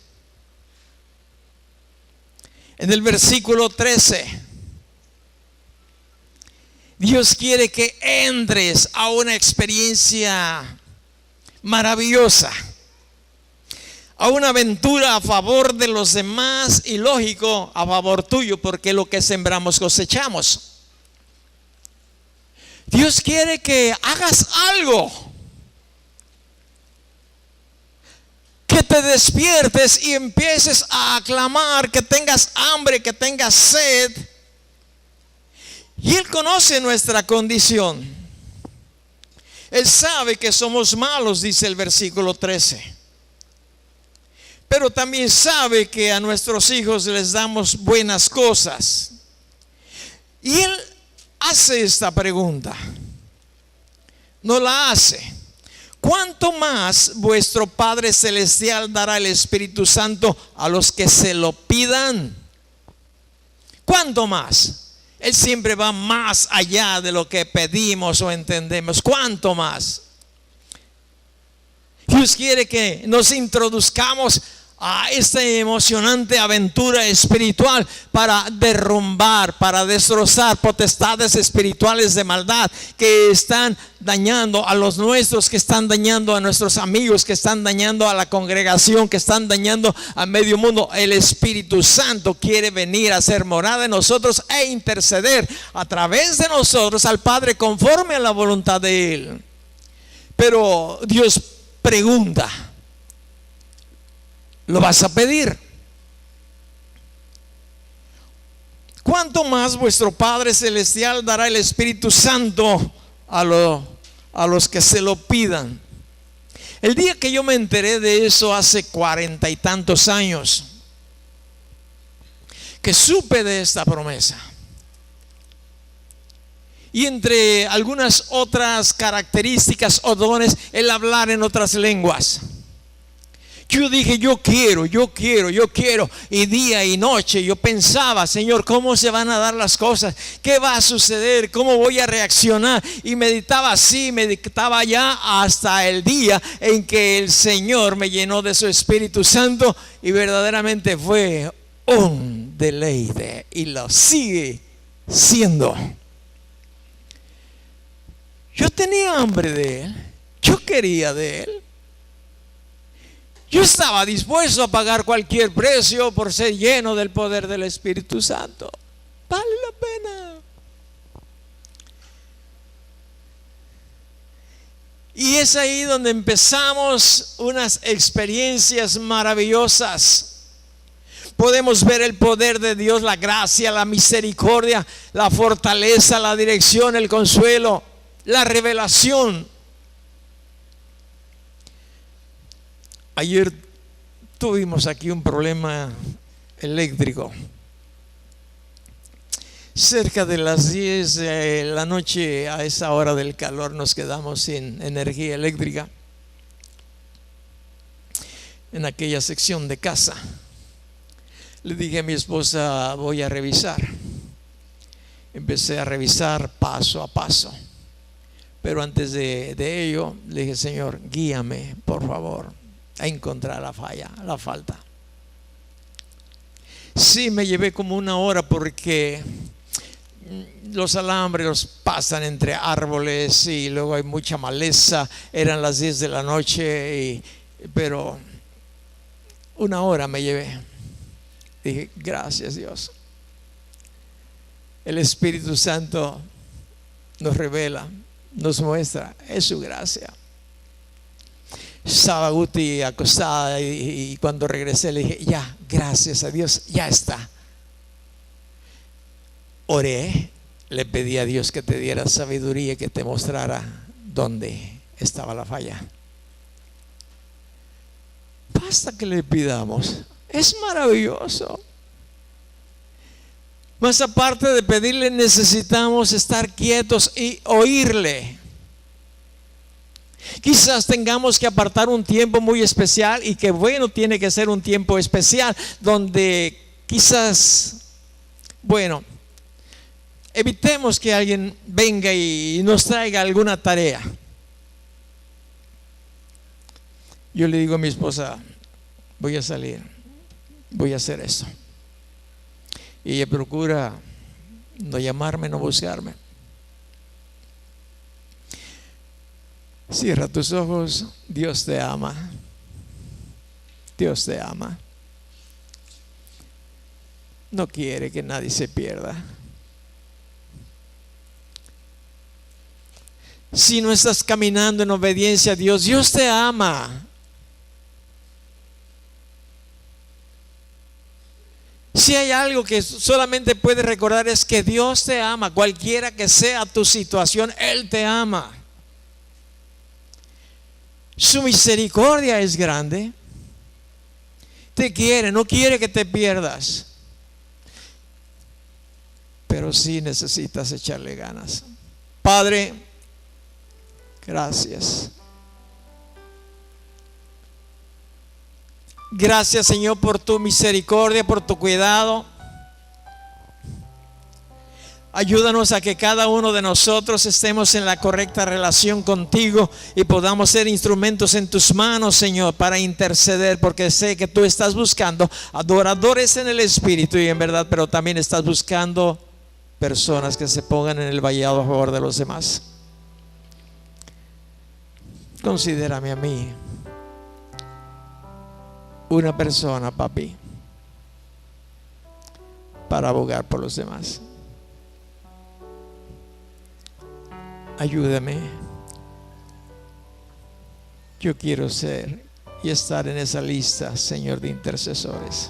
en el versículo 13, Dios quiere que entres a una experiencia maravillosa, a una aventura a favor de los demás y, lógico, a favor tuyo, porque lo que sembramos cosechamos. Dios quiere que hagas algo, que te despiertes y empieces a aclamar, que tengas hambre, que tengas sed. Y Él conoce nuestra condición. Él sabe que somos malos, dice el versículo 13. Pero también sabe que a nuestros hijos les damos buenas cosas. Y Él hace esta pregunta. No la hace. ¿Cuánto más vuestro Padre Celestial dará el Espíritu Santo a los que se lo pidan? ¿Cuánto más? Él siempre va más allá de lo que pedimos o entendemos. ¿Cuánto más? Dios quiere que nos introduzcamos a esta emocionante aventura espiritual para derrumbar, para destrozar potestades espirituales de maldad que están dañando a los nuestros, que están dañando a nuestros amigos, que están dañando a la congregación, que están dañando a medio mundo. El Espíritu Santo quiere venir a hacer morada en nosotros e interceder a través de nosotros al Padre conforme a la voluntad de Él. Pero Dios pregunta: ¿lo vas a pedir? ¿Cuánto más vuestro Padre Celestial dará el Espíritu Santo a los que se lo pidan? El día que yo me enteré de eso, hace 40 y tantos años, que supe de esta promesa, y entre algunas otras características o dones, el hablar en otras lenguas. Yo dije, yo quiero. Y día y noche yo pensaba: Señor, ¿cómo se van a dar las cosas? ¿Qué va a suceder? ¿Cómo voy a reaccionar? Y meditaba así, meditaba ya hasta el día en que el Señor me llenó de su Espíritu Santo. Y verdaderamente fue un deleite, y lo sigue siendo. Yo tenía hambre de Él. Yo quería de Él. Yo estaba dispuesto a pagar cualquier precio por ser lleno del poder del Espíritu Santo. Vale la pena. Y es ahí donde empezamos unas experiencias maravillosas. Podemos ver el poder de Dios, la gracia, la misericordia, la fortaleza, la dirección, el consuelo, la revelación. Ayer tuvimos aquí un problema eléctrico. Cerca de las 10 de la noche, a esa hora del calor, nos quedamos sin energía eléctrica en aquella sección de casa. Le dije a mi esposa: voy a revisar. Empecé a revisar paso a paso. Pero antes de ello, le dije: Señor, guíame, por favor, a encontrar la falta. Sí, me llevé como una hora, porque los alambres los pasan entre árboles y luego hay mucha maleza. Eran las 10 de la noche, pero 1 hora me llevé. Dije, gracias Dios. El Espíritu Santo nos revela, nos muestra, es su gracia. Estaba Guti acostada y cuando regresé le dije, ya, gracias a Dios, ya está. Oré, le pedí a Dios que te diera sabiduría, que te mostrara dónde estaba la falla. Basta que le pidamos, es maravilloso. Más aparte de pedirle, necesitamos estar quietos y oírle. Quizás tengamos que apartar un tiempo muy especial, y que bueno, tiene que ser un tiempo especial donde quizás, bueno, evitemos que alguien venga y nos traiga alguna tarea. Yo le digo a mi esposa, voy a salir, voy a hacer esto. Y ella procura no llamarme, no buscarme. Cierra tus ojos. Dios te ama. Dios te ama. No quiere que nadie se pierda. Si no estás caminando en obediencia a Dios, Dios te ama. Si hay algo que solamente puedes recordar, es que Dios te ama. Cualquiera que sea tu situación, Él te ama. Su misericordia es grande. Te quiere, no quiere que te pierdas. Pero sí necesitas echarle ganas. Padre, gracias. Gracias, Señor, por tu misericordia, por tu cuidado. Ayúdanos a que cada uno de nosotros estemos en la correcta relación contigo y podamos ser instrumentos en tus manos, Señor, para interceder, porque sé que tú estás buscando adoradores en el Espíritu y en verdad, pero también estás buscando personas que se pongan en el vallado a favor de los demás. Considérame a mí una persona, papi, para abogar por los demás. Ayúdame. Yo quiero ser y estar en esa lista, Señor, de intercesores.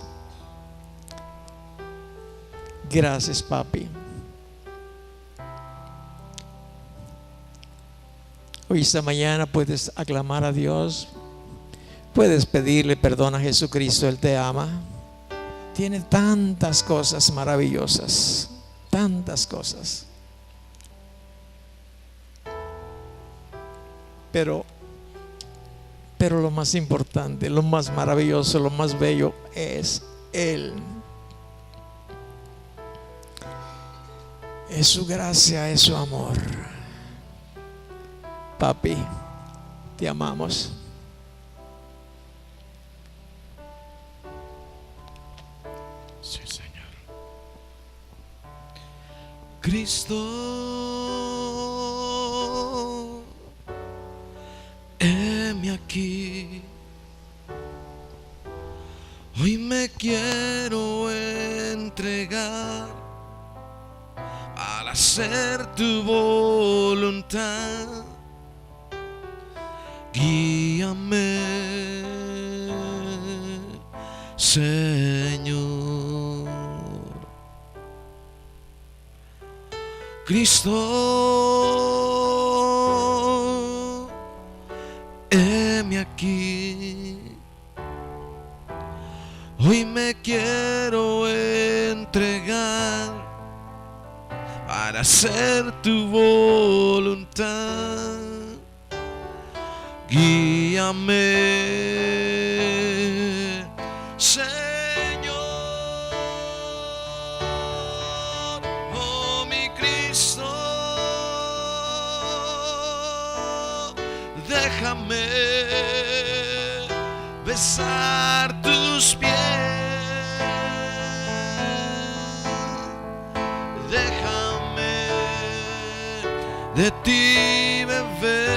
Gracias, papi. Hoy, esta mañana, puedes aclamar a Dios. Puedes pedirle perdón a Jesucristo. Él te ama. Tiene tantas cosas maravillosas. Tantas cosas. Pero lo más importante, lo más maravilloso, lo más bello es Él. Es su gracia, es su amor. Papi, te amamos. Sí, Señor. Cristo, heme aquí. Hoy me quiero entregar para hacer tu voluntad. Guíame, Señor. Cristo, heme aquí. Hoy me quiero entregar para hacer tu voluntad. Guíame, Señor. Oh, mi Cristo, déjame besar tus pies. Déjame de ti beber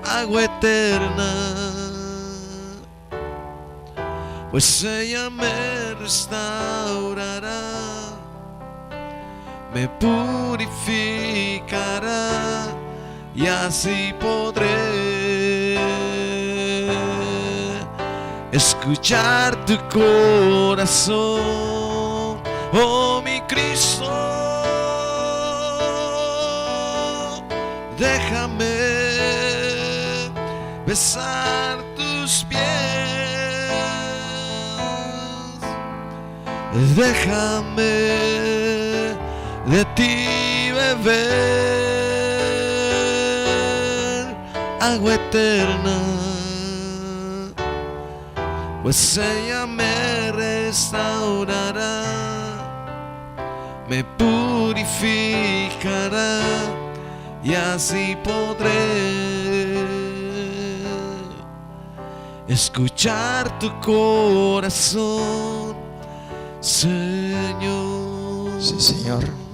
agua eterna, pues ella me restaurará, me purificará y así podré escuchar tu corazón, oh mi Cristo. Déjame besar tus pies, déjame de ti beber agua eterna, pues ella me restaurará, me purificará y así podré escuchar tu corazón, Señor. Sí, Señor.